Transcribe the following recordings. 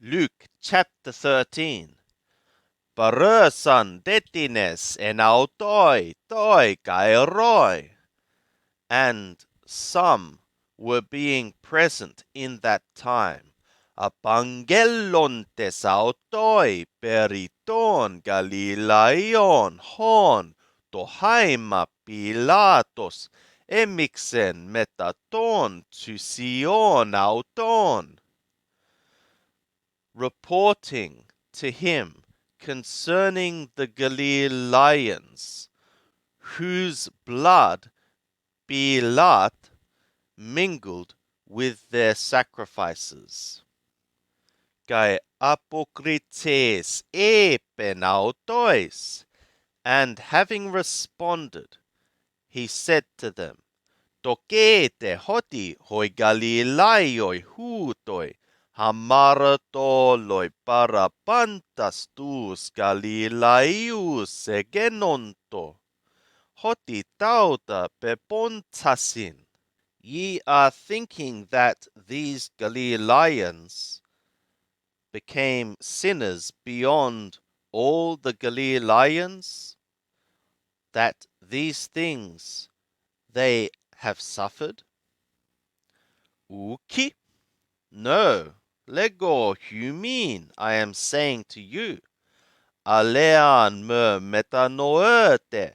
Luke chapter 13. Barösan detines en autoi toi kairoi. And some were being present in that time. Apangelontes autoi periton Galilaion hon tohaima Pilatos emixen metaton tusion auton, reporting to him concerning the Galileans, whose blood Pilate mingled with their sacrifices. Kai apokrites epenautois, and having responded, he said to them, Tokete hoti hoi Galilaioi hutoi, hamaratoloi parapantas tus Galilaius egenonto, hoti tauta pepontasin. Ye are thinking that these Galileans became sinners beyond all the Galileans, that these things they have suffered? Uki? No, lego humin, I am saying to you, alean me metanoete,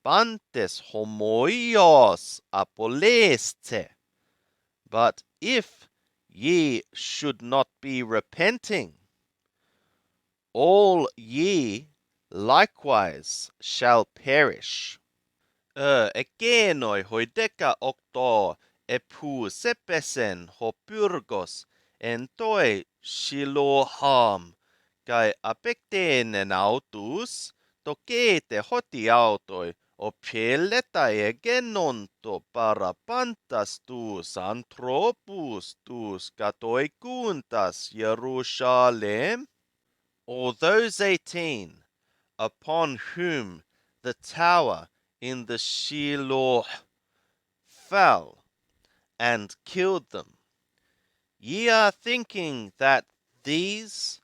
pantes homoios apoleste. But if ye should not be repenting, all ye likewise shall perish. Ekenoi hoideka okto epu sepesen ho pyrgos en toi shiloham kai apektenen autus tokete hoti autoi o pieleta egenonto parapantas tus anthropus tus katoikuntas Jerusalem. Or those 18 upon whom the tower in the Shiloh fell and killed them. Ye are thinking that these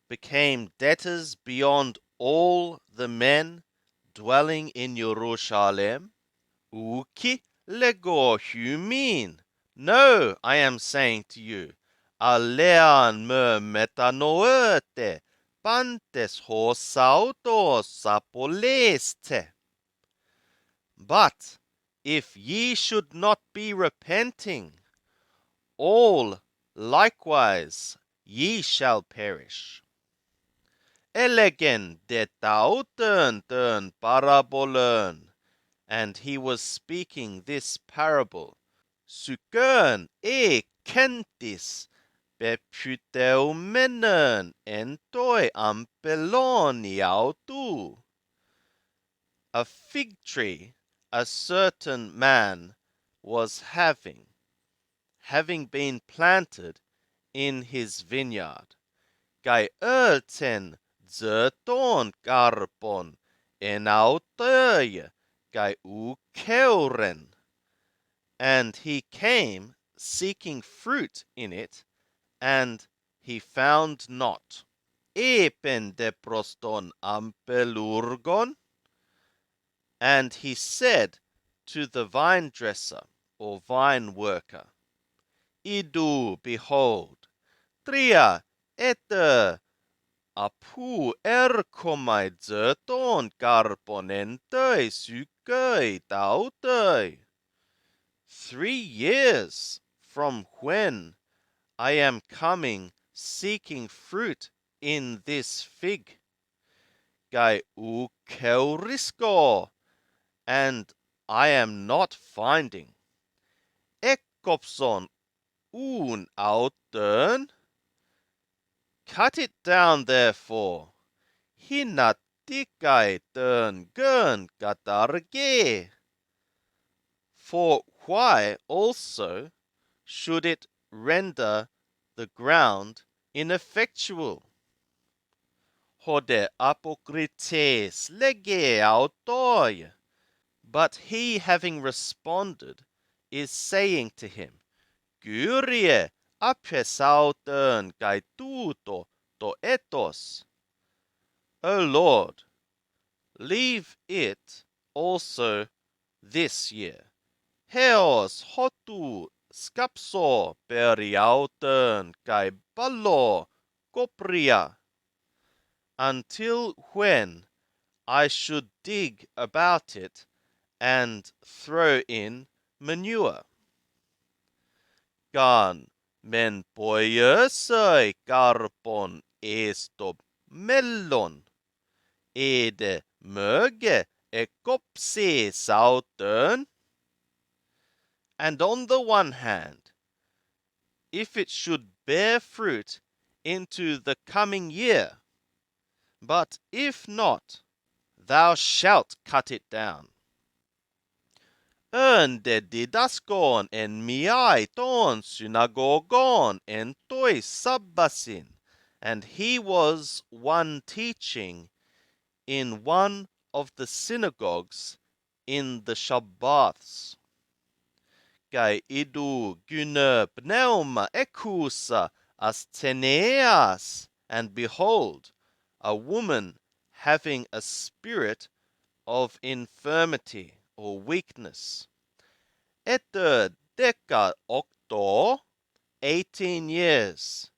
became debtors beyond all the men dwelling in Jerusalem? Uki lego humin. No, I am saying to you, alean me metanoete, pantes hosautos apoleste. But if ye should not be repenting, all likewise ye shall perish. Elegen de tauten parabolen. And he was speaking this parable. Sukern kentis beputeumenen entoi ampeloni autu. A fig tree a certain man was having been planted in his vineyard. Gai ten zerton karpon en autøye gai ukeuren. And he came seeking fruit in it, and he found not. Epen de proston ampelurgon. And he said to the vine dresser or vine worker, Idu, behold, tria ete apu erkomai zerton carponentei sukei tautei. 3 years from when I am coming seeking fruit in this fig. Gai ukeurisco, and I am not finding. Ekopson un autern. Cut it down therefore. Hinatikai tern gern katarge. For why also should it render the ground ineffectual? Hode apokrites lege autoi. But he, having responded, is saying to him, Gurie apesauten kai tuto to ethos. O Lord, leave it also this year. Heos hotu skapso periauten kai ballo copria, until when I should dig about it and throw in manure. Gan men poiesai carpon esto mellon, ede möge ekopse sautön. And on the one hand, if it should bear fruit into the coming year, but if not, thou shalt cut it down. De didaskon en miai ton synagogon en toi sabbasin, and he was one teaching in one of the synagogues in the Shabbats. Kai idu gyne pneuma ekusa astheneas, and behold, a woman having a spirit of infirmity or weakness. Ete deca octo, 18 years.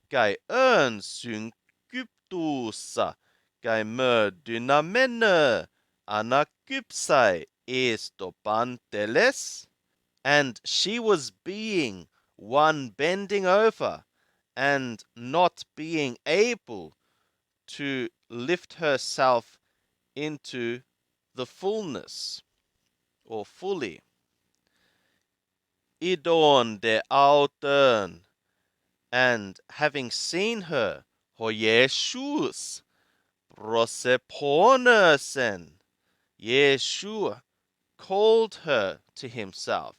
Kai syn kyptuussa, kai me dynamene anakypsai esto panteles. And she was being one bending over and not being able to lift herself into the fullness or fully. Idon de autern, and having seen her, ho Jesus proseponesen, Yeshua called her to himself.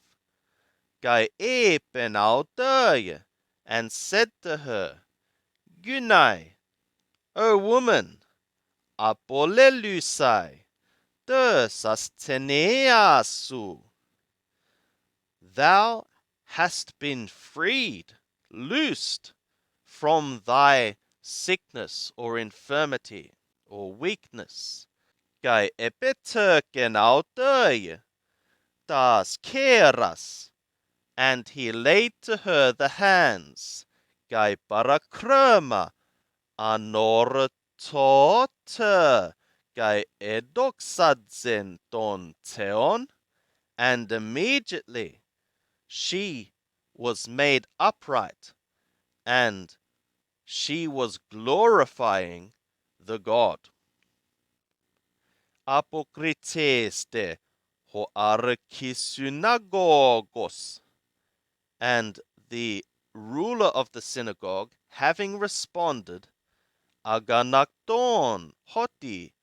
Gai epen autøye, and said to her, Gunai, O woman, apolelusai, de sasteneasu. Thou hast been freed, loosed from thy sickness or infirmity or weakness. Gai epeterken autøye, das keras, and he laid to her the hands, Gai parakrama, anortote, Gai edoxadzen ton theon, and immediately she was made upright, and she was glorifying the God. Apokriteste ho archisynagogos, and the ruler of the synagogue, having responded, aganakton hoti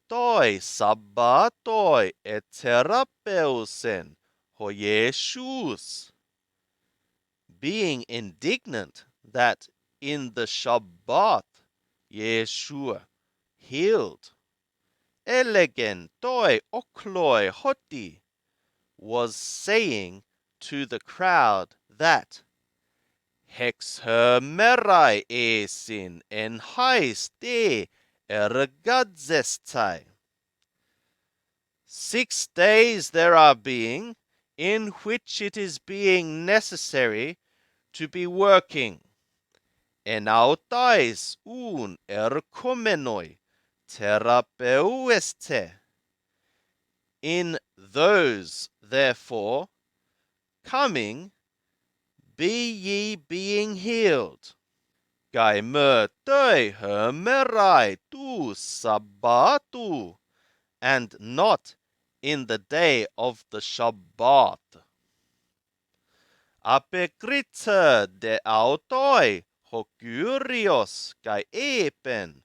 toi sabbatoi eterapeusen ho Jesus, being indignant that in the Shabbat Yeshua healed. Elegen toi okloi hoti, was saying to the crowd that hex her merai esin en hais de ergadzestai. 6 days there are being, in which it is being necessary to be working. En autais un erkomenoi terapeueste. In those, therefore, coming, be ye being healed. Gai me tei hermerai tu sabbatu, and not in the day of the Shabbat. Apekritze de autoi hokurios gai epen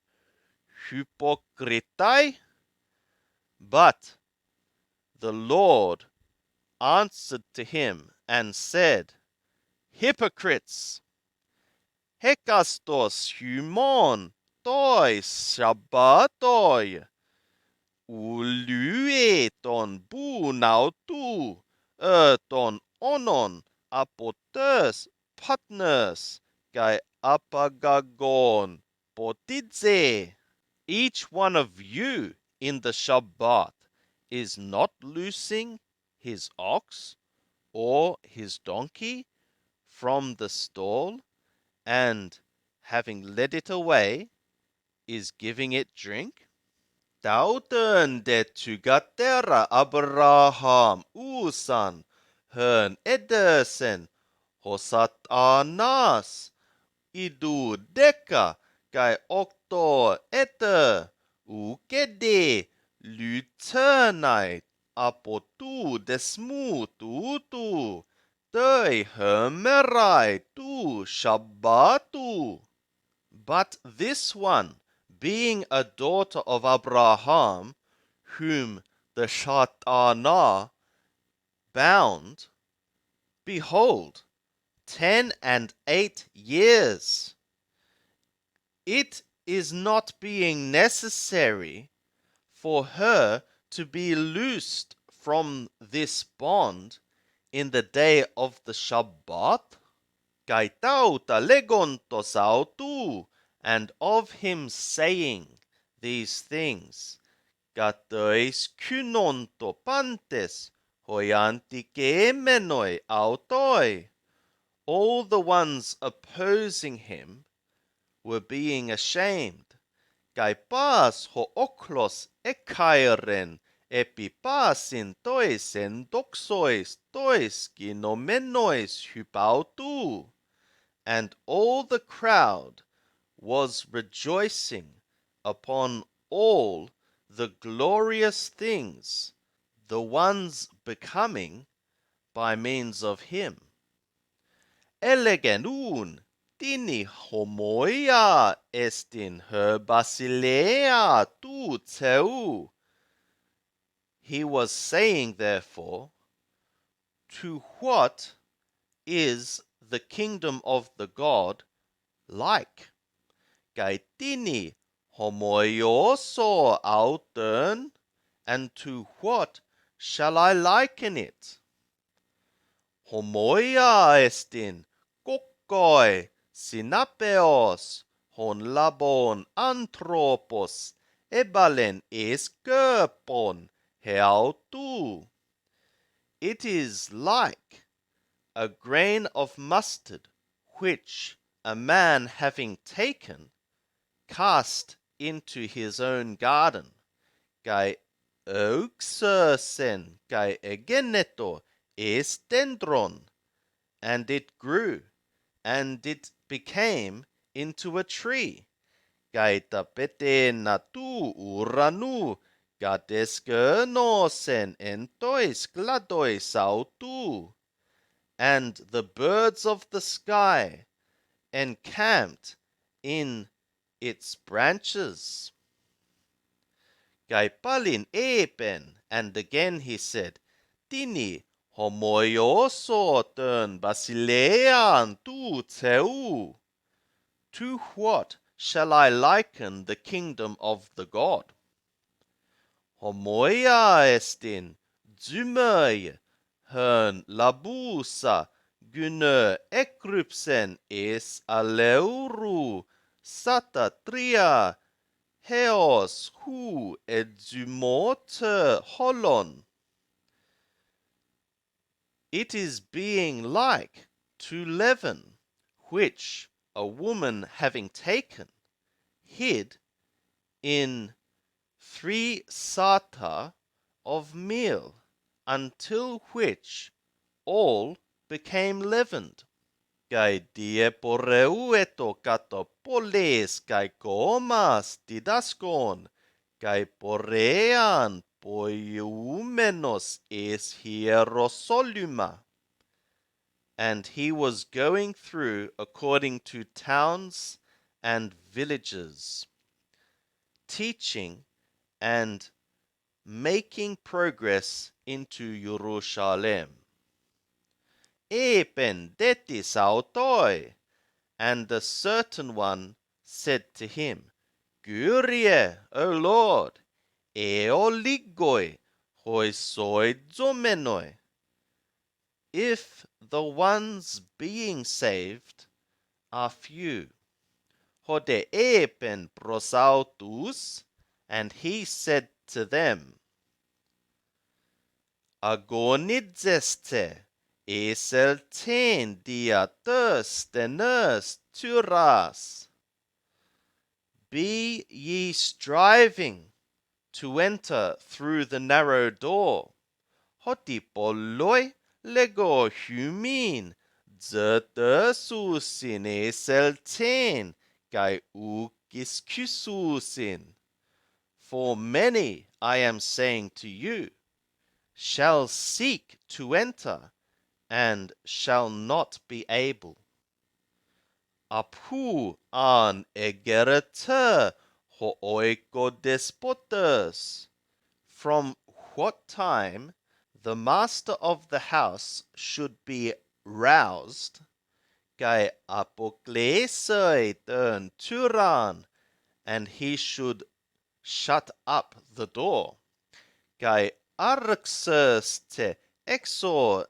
hypokritai. But the Lord answered to him and said, Hypocrites, hekastos humon toi Shabbatoi, ulue ton bunautu, ton onon apotes partners kai apagagon potidze. Each one of you in the Shabbat is not loosing his ox or his donkey from the stall, and having led it away, is giving it drink? Tauten de tugatera Abraham usan hön edesen hosat anas idu deka kai okto ete ukede lyternait apotu desmu tu dei hermerai tu shabbatu. But this one, being a daughter of Abraham, whom the Shatana bound, behold, 10 and 8 years. It is not being necessary for her to be loosed from this bond in the day of the Shabbat. Kaitauta legonto sautu, and of him saying these things. Gatois kynonto pantes, hoyanti kemenoi autoi. All the ones opposing him were being ashamed. Kaipas ho oklos ekairen epipasin toisen doxois tois ginomenois hypautu. And all the crowd was rejoicing upon all the glorious things, the ones becoming by means of him. Elegenun tini homoia estin her basilea tu tseu. He was saying, therefore, to what is the kingdom of the God like? Gaitini homoioso autern, and to what shall I liken it? Homoia estin kokkoi sinapeos hon labon anthropos ebalen eskerpon heautu. It is like a grain of mustard, which a man having taken cast into his own garden. Kai euxersen kai egeneto estendron, and it grew, and it became into a tree. Kai tapete natu uranu gadeskenosen entois gladois autu, and the birds of the sky encamped in its branches. Gaipalin epen, and again he said, Tini homoioso tön basilean tu tseu. To what shall I liken the kingdom of the God? Homoia estin zymöi hön labusa gynö ekrypsen es aleuru sata tria heos hu edzymote holon. It is being like to leaven, which a woman having taken hid in 3 sata of meal, until which all became leavened. Kai dieporeueto katopoles kai komas didaskon, kai porean poiumenos es hierosolyma. And he was going through according to towns and villages, teaching and making progress into Jerusalem. Epen detis autoi, and the certain one said to him, Kyrie, O Lord, eo ligoi hoi soi zomenoi. if the ones being saved are few. Hode epen prosautus, and he said to them, Agonidzeste, eselten dia thirsteners turas. Be ye striving to enter through the narrow door. Hoti polloi lego humin, zertersusin eselten, kai ukiskususin. For many, I am saying to you, shall seek to enter, and shall not be able. Apu an egerete ho oiko despotes. From what time the master of the house should be roused, kai apoklesoi turn turan, and he should shut up the door. Kai arxeste exo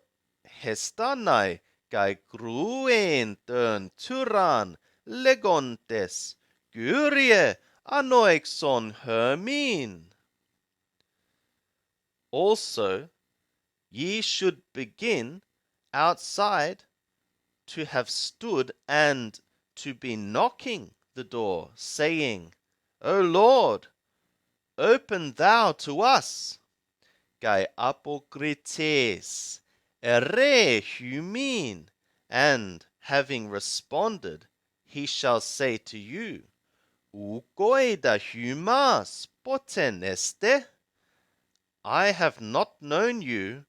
hestanai, kai gruen turn turan legontes, gurie anoexon hermin. Also, ye should begin outside to have stood and to be knocking the door, saying, O Lord, open thou to us. Kai apokrites, ere humin, and having responded, he shall say to you, Ukoida humas poten este? I have not known you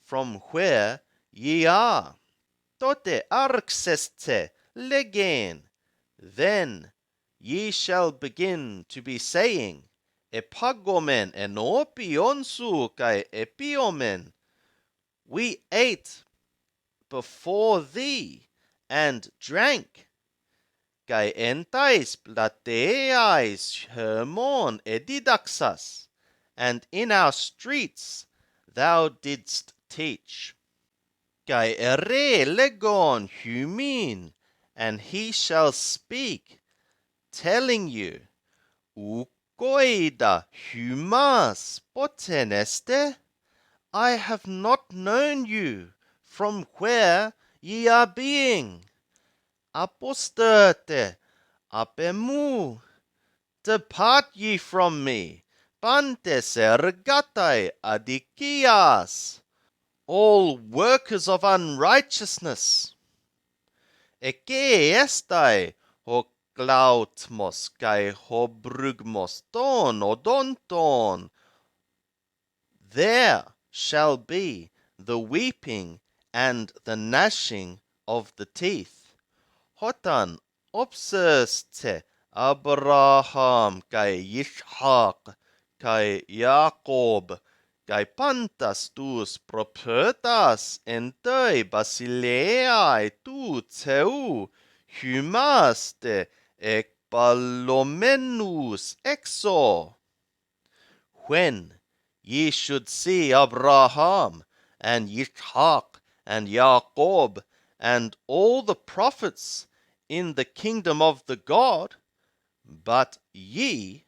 from where ye are. Tote arxeste legen. Then ye shall begin to be saying, Epagomen enopionsu kai epiomen. We ate before thee and drank. Kai entais plateais hermon edidaxas. And in our streets thou didst teach. Kai ere legon humin, and he shall speak, telling you, Ukoida humas poten este? I have not known you from where ye are being. Aposterte, apemu, depart ye from me, pantes ergatai adikias, all workers of unrighteousness. Eke estai ho glautmos kai ho brugmos ton odonton. There shall be the weeping and the gnashing of the teeth. Hotan obserste Abraham kai Yishak kai Jacob kai pantas tus propertas entoi basileai tu teu humaste ek palomenus exo. When ye should see Abraham and Yitzhak and Jacob and all the prophets in the kingdom of the God, but ye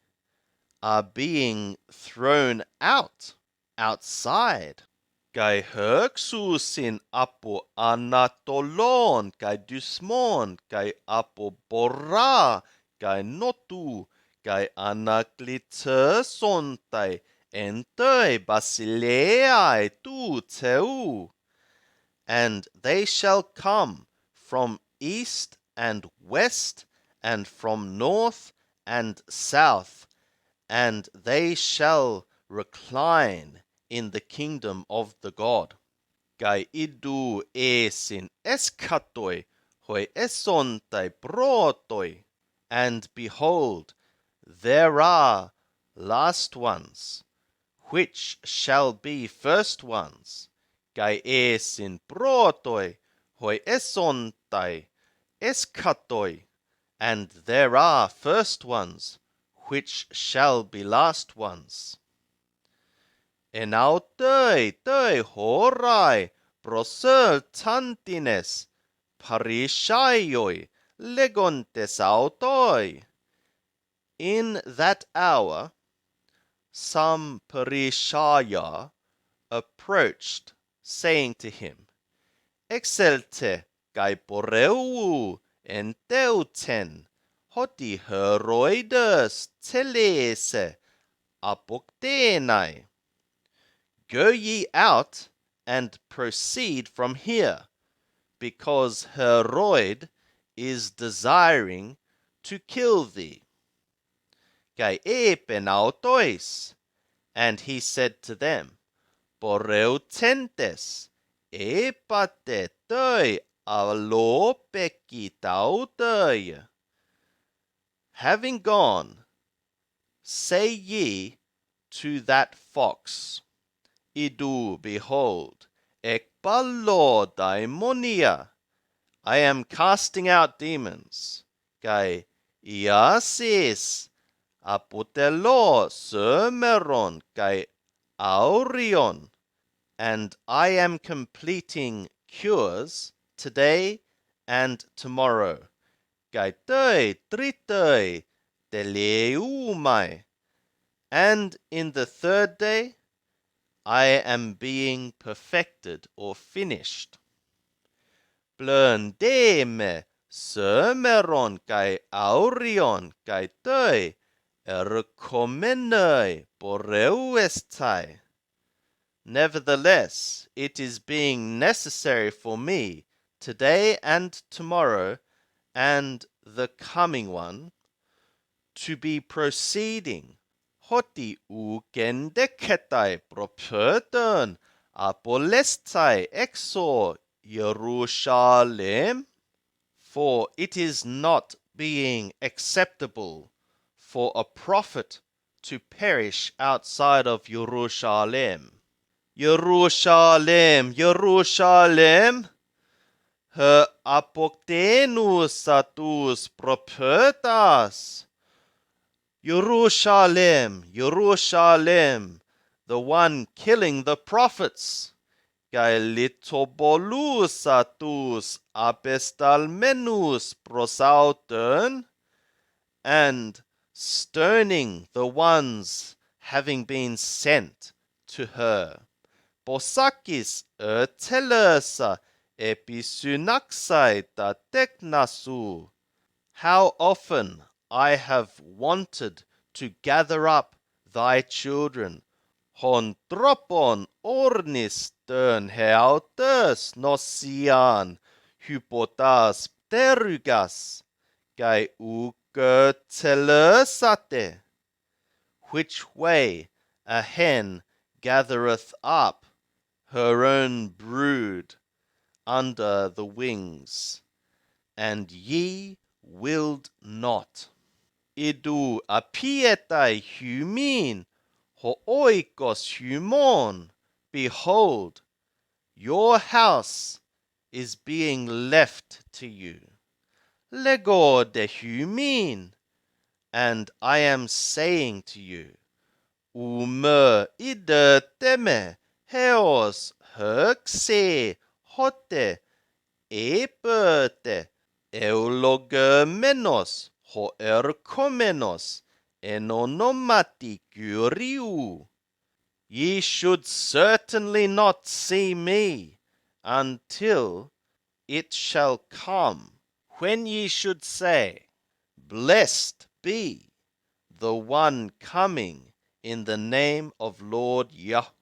are being thrown outside. Kai herxusin apo anatolon, kai dysmon, kai apo bora, kai notu, kai anaklitesontai, entoi basileai tu teu. And they shall come from east and west, and from north and south, and they shall recline in the kingdom of the God. Kai idu esin eskatoi, hoi esontai protoi, and behold, there are last ones, which shall be first ones. Kai esin protoi, hoi esontai, eskatoi, and there are first ones, which shall be last ones. Enautoi toi horai proseltantines parishaioi legontes autoi. In that hour, some parishaya approached, saying to him, Exelte kai poreu enteuten, hoti heroides telese apoktenai. Go ye out and proceed from here, because Herod is desiring to kill thee. Kai epenautois, and he said to them, Poreutentes, epate toi alopeki tautoi. Having gone, say ye to that fox, Idu, behold, ekpalo daimonia, I am casting out demons. Kai iasis apotelo semeron kai aurion, and I am completing cures today and tomorrow. Kai toi tritoi teleumai, and in the third day I am being perfected or finished. Blöndeme semeron kai aurion kai toi erkomenoi poreuestai. Nevertheless, it is being necessary for me today and tomorrow and the coming one to be proceeding. Hoti ukendeketai propötön apolestai exor Jerusalem. For it is not being acceptable for a prophet to perish outside of Jerusalem. Jerusalem, Jerusalem, her apoktenus satus prophetas. Jerusalem, Jerusalem, the one killing the prophets. Gaelitobolus satus apestalmenus prosautern, and stoning the ones having been sent to her. Posakis telesa episunaxai ta teknasu. How often I have wanted to gather up thy children. Hon tropon ornis tön heautes nosian hypotas pterugas kai ukertelesate. Which way a hen gathereth up her own brood under the wings, and ye willed not. Idu apietai humin, ho oikos humon. Behold, your house is being left to you. Lego de humin, and I am saying to you, Ume ide teme heos herxe hote epete eulogemenos ho erkomenos enonomati kyriou. Ye should certainly not see me until it shall come, when ye should say, Blessed be the one coming in the name of Lord Yahweh.